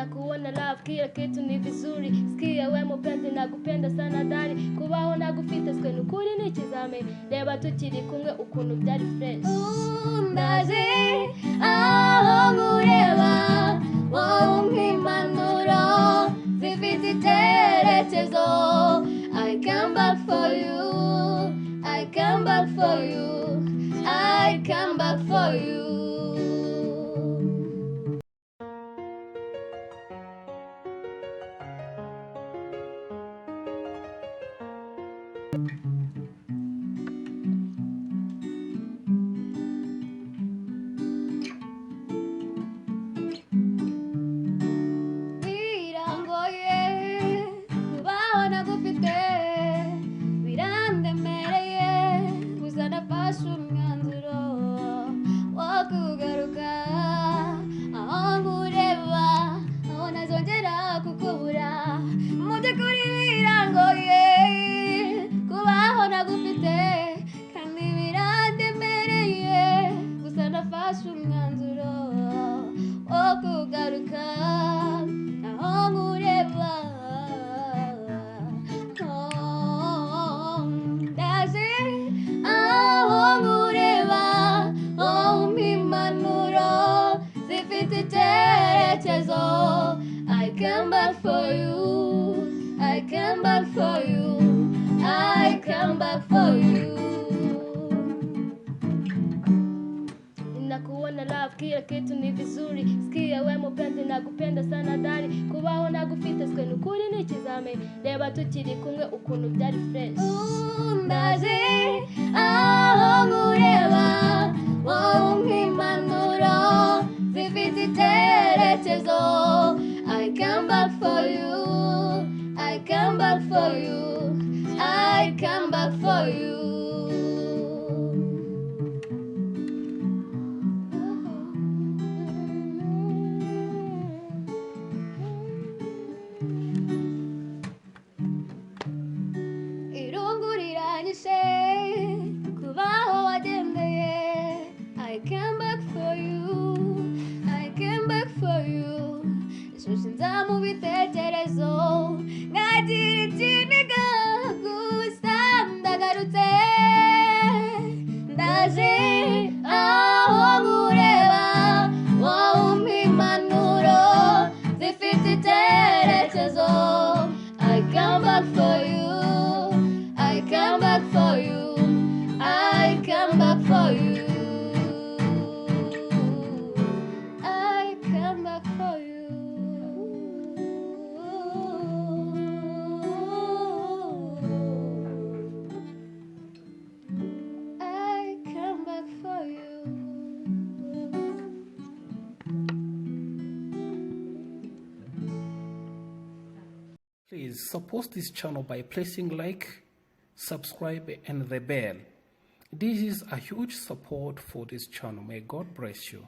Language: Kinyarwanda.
Ninakuona love, kila kitu ni vizuri. Sikia we mupenzi, nakupenda sana dali. Kubaho nagufite swe nukuri nikizame. Reba tukiri kumwe ukuntu byari fresh. Ndaje aho nkureba, wowe nk'impanuro zifite icyerekezo. I come back for you, I come back for you, I come back for you. I come back for you, I come back for you, I come back for you. Ninakuona love, kila kitu ni vizuri. Sikia we mupenzi, nakupenda sana dali. Kubaho nagufite swe nukuri nikizame. Reba tukiri kumwe ukuntu byari fresh. Ndaje aho nkureba, wowe nk'impanuro zifite icyerekezo. I come back for you, I come back for you, I come back for you. Irungu riranyishe kubaho wagendeye. I come back for you, I come back for you. Nza mu bitekerezo nkagira ikiniga gusa ndagarutse. Ndaje aho nkureba, wowe nk'impanuro zifite icyerekezo. I come back for you, I come back for you, I come back for you. I come back for you. Please support this channel by pressing like, subscribe and the bell. This is a huge support for this channel. May God bless you.